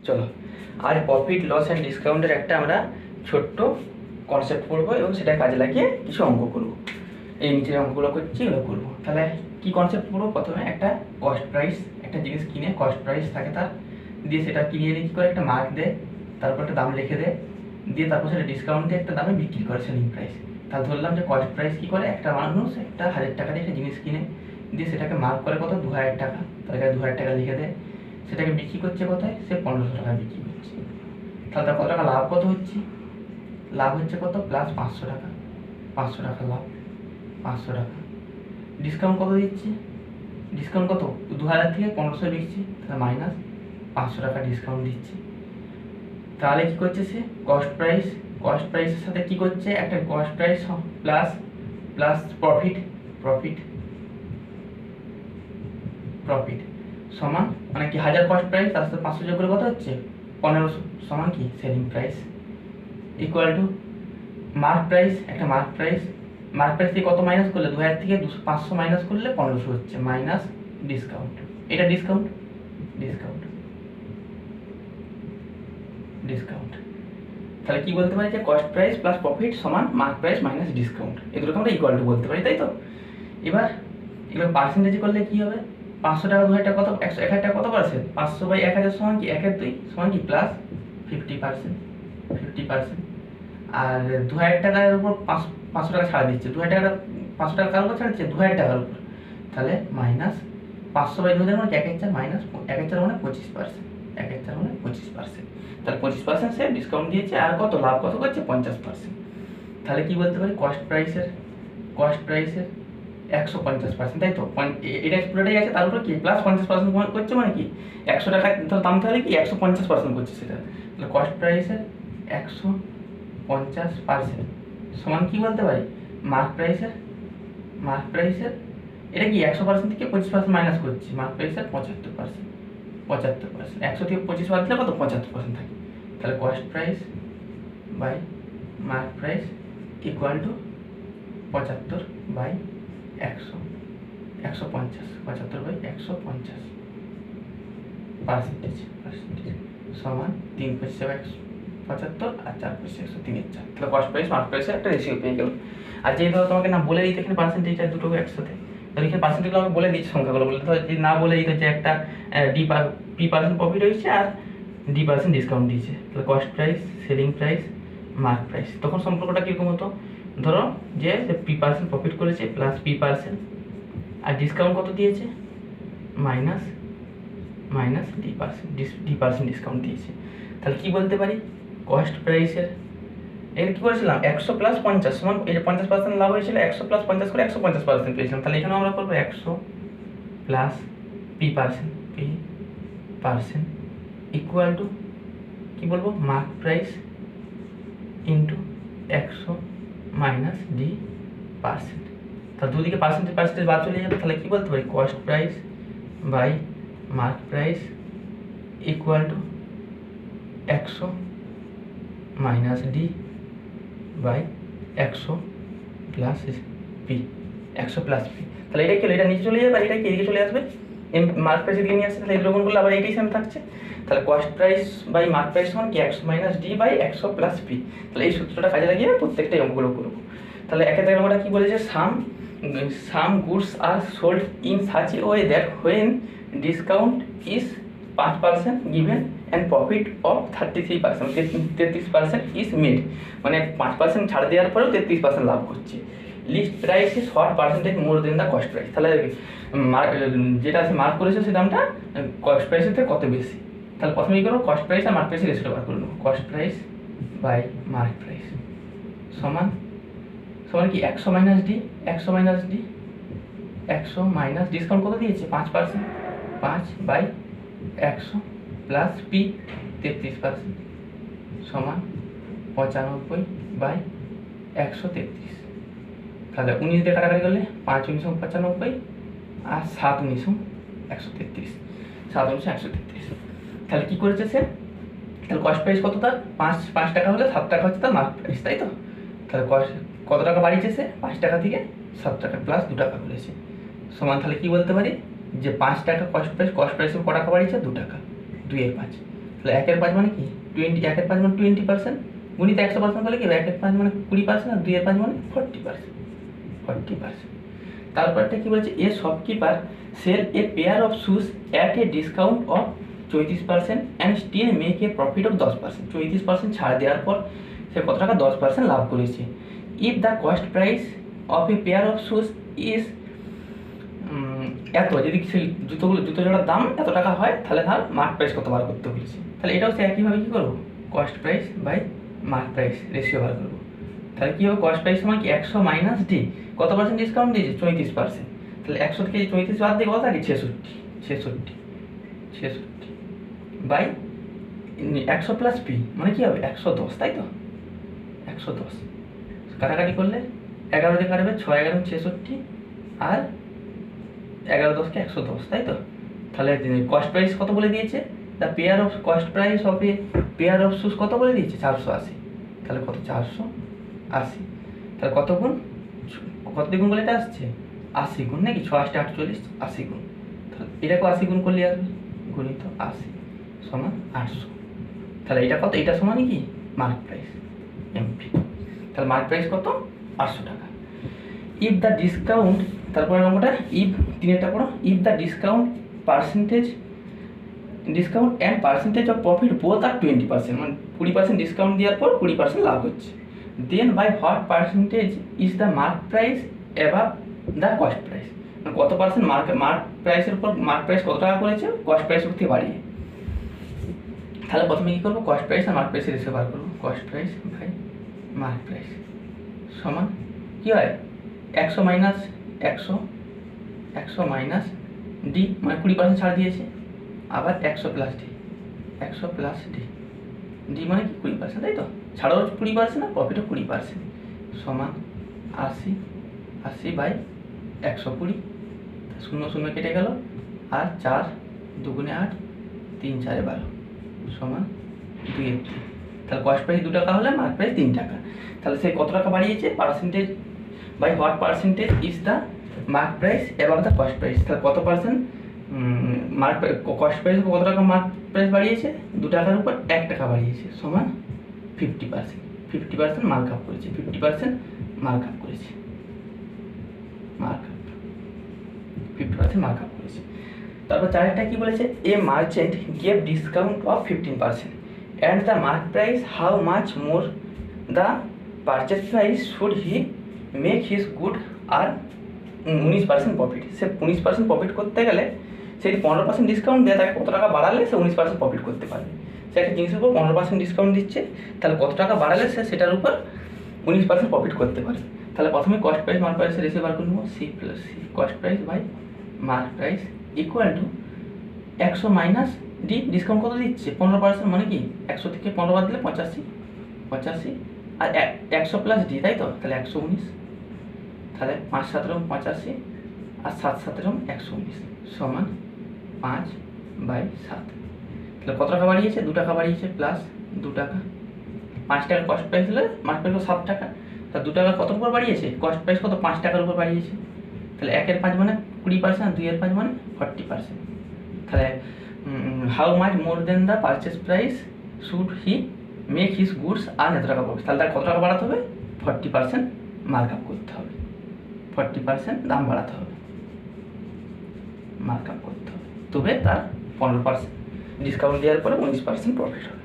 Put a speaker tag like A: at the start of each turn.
A: চলো আর profit loss and ডিসকাউন্টের একটা আমরা ছোট্ট কনসেপ্ট পড়বো এবং সেটা কাজে লাগিয়ে কিছু অঙ্ক করবো। এই নিচের অঙ্কগুলো করছি এগুলো করবো। তাহলে কি কনসেপ্ট পড়বো? প্রথমে একটা কস্ট প্রাইস, একটা জিনিস কিনে কস্ট প্রাইস থাকে তার, দিয়ে সেটা কিনে এনে কী করে একটা মার্ক দেয়, তারপর একটা দাম লিখে দেয়, দিয়ে তারপর সেটা ডিসকাউন্ট দিয়ে একটা দামে বিক্রি করে সেলিং প্রাইস। তাহলে ধরলাম যে কস্ট প্রাইস কী করে, একটা মানুষ একটা 1000 টাকা দিয়ে একটা জিনিস কিনে, দিয়ে সেটাকে মার্ক করে কত 2000 টাকা, তার কাছে 2000 টাকা লিখে দেয়, সেটাকে বিক্রি করছে কোথায়, সে 1500 টাকা বিক্রি করছে। তাহলে তার কত টাকা লাভ কত হচ্ছে, লাভ হচ্ছে কত প্লাস 500 টাকা, 500 টাকা লাভ, 500 টাকা। ডিসকাউন্ট কত দিচ্ছে, ডিসকাউন্ট কত 2000 থেকে 1500 বিকছে, তাহলে মাইনাস 500 টাকা ডিসকাউন্ট দিচ্ছে। তাহলে কী করছে সে কস্ট প্রাইসের সাথে কী করছে, একটা cost price plus plus profit, profit profit সমান মানে কি 1000 কস্ট প্রাইস তার সাথে 500 যোগ করে কত হচ্ছে 1500 সমান কি selling price equal two mark price, একটা মার্ক প্রাইস থেকে কত মাইনাস করলে 2000 থেকে 500 মাইনাস করলে 1500 হচ্ছে, মাইনাস ডিসকাউন্ট, এটা ডিসকাউন্ট ডিসকাউন্ট ডিসকাউন্ট। তাহলে কি বলতে পারি যে কস্ট প্রাইস প্লাস প্রফিট সমান মার্ক প্রাইস মাইনাস ডিসকাউন্ট, এগুলোকে আমরা ইকুয়াল টু বলতে পারি, তাই তো? এবার এগুলো পার্সেন্টেজ করলে কি হবে, 500 টাকা 2000 টাকা কত, 1000 টাকা কত পার্সেন্ট, 500/1000 সমান কি 1/2 সমান কি প্লাস 50%, 50%। আর 2000 টাকার উপর 500 টাকা ছাড় দিচ্ছে, 2000 টাকা 500 টাকা কার উপর ছাড় দিচ্ছে 2000 টাকার উপর, তাহলে মাইনাস 500/2000 মানে 1/4 মাইনাস 1/4 মানে 25%, 1/4 মানে 25%। তাহলে 25% সে ডিসকাউন্ট দিয়েছে, আর কত লাভ কত করছে 50%। তাহলে কি বলতে পারি কস্ট প্রাইসের 150%, তাই তো? এটা পুরোটাই আছে, তার উপরে কি প্লাস 50% করছে, মানে কি 100 টাকা দাম তাহলে কি 150% করছে সেটা। তাহলে কস্ট প্রাইসের 150% সমান কি বলতে পারি মার্ক প্রাইসের এটা কি 100% থেকে 25% মাইনাস করছি, মার্ক প্রাইসের 75%, 100 থেকে 25 বাদ দিলে কত 75% থাকে। তাহলে cost price by mark price equal to 75/100, 150, 75/150 percentage সমান 3/75 আর 4/103। তাহলে কস্ট প্রাইস মার্ক প্রাইসের একটা রেশিও পেয়ে গেল। আর যেই ধরো তোমাকে না বলে দিতে এখানে পার্সেন্টেজটা দুটো একসাথে, তাহলে এখানে পার্সেন্টেজগুলো আমাকে বলে দিচ্ছে, সংখ্যাগুলো বলে দিতে হয়, যদি না বলে দিতে যে একটা P% প্রফিট হয়েছে আর D% ডিসকাউন্ট দিয়েছে, তাহলে cost price selling price mark price, তখন সম্পর্কটা কীরকম হতো, ধরো যে P% প্রফিট করেছে প্লাস P% আর ডিসকাউন্ট কত দিয়েছে মাইনাস D% ডিসকাউন্ট দিয়েছে। তাহলে কি বলতে পারি কস্ট প্রাইসের এর কী করেছিলাম 100 + 50 সমান, এই যে 50% লাভ হয়েছিল 100 + 50 করে 150% পেয়েছিলাম, তাহলে এখানে আমরা করবো 100 প্লাস P% ইকুয়াল টু কী বলবো mark price into 100 minus D%। তাহলে দুদিকে পার্সেন্টেজ বাদ চলে যাবে, তাহলে কী বলতে পারি cost price by mark price equal to 100 minus D/100 plus P, 100 plus P। তাহলে এটা কি হলো, এটা নিচে চলে যাবে আর এটা কি এদিকে চলে আসবে, মার্ক প্রাইস এদিকে নিয়ে আসছে, তাহলে এগুলো গুণ করলে আবার এইটাই সেম থাকছে। তাহলে cost price by mark price সমান কি 100 মাইনাস D/100 প্লাস P। তাহলে এই সূত্রটা কাজে লাগিয়ে প্রত্যেকটা অঙ্কগুলো করবো। তাহলে একের অঙ্কটা কি বলেছে, some goods are sold in such a way that when discount is 5% given and profit of 33% is made, মানে 5% ছাড় দেওয়ার পরেও 33% লাভ হচ্ছে। List price is what percentage more then the cost price. তাহলে যেটা আছে মার্ক করেছে সেই দামটা কস্ট প্রাইসের থেকে কত বেশি। তাহলে প্রথমে কী করবো কস্ট প্রাইস আর মার্ক প্রাইসের রেশিওটা বার করে নেবো, cost price by mark price সমান কি 100 মাইনাস D, 100 মাইনাস ডিসকাউন্ট কত দিয়েছে 5%, 5/100 প্লাস P 33% সমান 95/133। তাহলে 19 দিয়ে কাটাকাটি করলে 5×19 95 আর 7×19 133। তাহলে কী করেছে সে, তাহলে কস্ট প্রাইস কত তার 5 টাকা হলে 7 টাকা হচ্ছে তার মার্ক প্রাইস, তাই তো? তাহলে কত টাকা বাড়িয়েছে সে 5 টাকা থেকে 7 টাকা প্লাস 2 টাকা করেছে সমান, তাহলে কি বলতে পারি যে 5 টাকা কস্ট প্রাইসের ক টাকা বাড়িয়েছে 2 টাকা, 2 এর 5, তাহলে 1/5 মানে কি 20, 1/5 মানে 20%, গুণিত 100% হলে কি 1/5 মানে 20% আর 2/5 মানে 40%। তারপরটা কি বলছে, a shopkeeper sell a pair of shoes at a discount of 34% and still make a profit of 10%। 34% ছাড় দেওয়ার পর সে কত টাকা 10% লাভ করেছে। If the cost price of A pair of shoes is এত, যদি সেই জুতো জোড়ার দাম এত টাকা হয় তাহলে তার মার্ক প্রাইস কত বার করতে বলেছে। তাহলে এটাও সে একইভাবে কী করবো, cost price by mark price ratio বার করবো। তাহলে কী হবে, কস্ট প্রাইস সমান কি 100 মাইনাস ডি, কত পার্সেন্ট ডিসকাউন্ট দিয়েছে 34%, তাহলে 100 থেকে 34 বাদ দিয়ে কত থাকে 66 বাই 100 প্লাস পি মানে কী হবে 110, তাই তো 110 কাটাকাটি করলে 11 দিয়ে কাটবে, 6 11 66 আর 11 10কে 110, তাই তো। তাহলে কস্ট প্রাইস কত বলে দিয়েছে, the pair of cost price of A pair of shoes কত বলে দিয়েছে 480, তাহলে কত 480, তাহলে কত গুণ, কত গুণ বলে এটা আসছে 80 গুণ নাকি, 6 8 48 80 গুণ, তাহলে এটাকে 80 গুণ করলে আসবে গুণিত 80 সমান 800। তাহলে এটা কত, এটা সমানই কি মার্ক প্রাইস এমপি। তাহলে মার্ক প্রাইস কত 800 টাকা। ইফ দ্য ডিসকাউন্ট, তারপরে নম্বরটা ইফ, তিনেরটা পড়ো, if the discount and percentage of profit both are 20%, মানে 20% ডিসকাউন্ট দেওয়ার পর 20% লাভ হচ্ছে, then by what percentage is the mark price above the cost price, মানে কত পার্সেন্ট মার্ক প্রাইসের উপর, মার্ক প্রাইস কত টাকা করেছে কস্ট প্রাইসের থেকে বাড়িয়ে। তাহলে প্রথমে কী করবো, কস্ট প্রাইস আর মার্ক প্রাইসের রেশিও বার করবো, cost price by mark price সমান কী হয় 100 মাইনাস 100 মাইনাস ডি, মানে 20% ছাড় দিয়েছে, আবার 100 plus D, 100 plus D, D মানে কি 20%, তাই তো, ছাড়াও 20% না প্রফিটও 20%, সমান 80 বাই 120, 0 কেটে গেল, আর 4 2 8 3 4 12 সমান 2 তাহলে কস্ট প্রাইস 2 টাকা হলে মার্ক প্রাইস 3 টাকা। তাহলে সে কত টাকা বাড়িয়েছে, percentage by what percentage is the mark price above the cost price, তাহলে কত পার্সেন্ট মার্ক কস্ট প্রাইস কত টাকা মার্ক প্রাইস বাড়িয়েছে, 2 টাকার উপর 1 টাকা বাড়িয়েছে, সমান 50% মার্ক আপ করেছে, 50% মার্ক আপ করেছে, 50% মার্ক আপ করেছে। তারপর চারটা কি বলেছে, a merchant gave discount of 15% and the mark price how much more the purchase price should he make his good are 19% profit. সে 19% প্রফিট করতে গেলে সে 15% ডিসকাউন্ট দেয়, তাকে কত টাকা বাড়ালে সে 19% প্রফিট করতে পারবে। সে একটা জিনিসের উপর 15% ডিসকাউন্ট দিচ্ছে, তাহলে কত টাকা বাড়ালে সে সেটার উপর 19% প্রফিট করতে পারে। তাহলে প্রথমে কস্ট প্রাইস মার্ক প্রাইসের রেশিও বার করে নেবো, C plus C, cost price by mark price equal to 100 minus D, discount কত দিচ্ছে 15%, মানে কি 100 থেকে 15 বাদ দিলে 85 আর 100 প্লাস ডি, তাই তো, তাহলে 119, তাহলে 5 7 85 আর 7 7 119 সমান 5/7। তাহলে কত টাকা বাড়িয়েছে, 2 টাকা বাড়িয়েছে, প্লাস 2 টাকা, 5 টাকা কস্ট প্রাইস হলে মার্ক প্রাইস 7 টাকা, তা 2 টাকা কত উপর বাড়িয়েছে, কস্ট প্রাইস কত 5 টাকার উপর বাড়িয়েছে, তাহলে 1 5 মানে 20% আর 2 5 মানে 40%। তাহলে how much more then the purchase price should he make his goods আর এত টাকা পাবে, তাহলে তার কত টাকা বাড়াতে হবে 40% মার্ক আপ করতে হবে, 40% দাম বাড়াতে হবে, মার্ক আপ করতে হবে, তবে তার 15% ডিসকাউন্ট দেওয়ার পরে 19% প্রফিট হবে।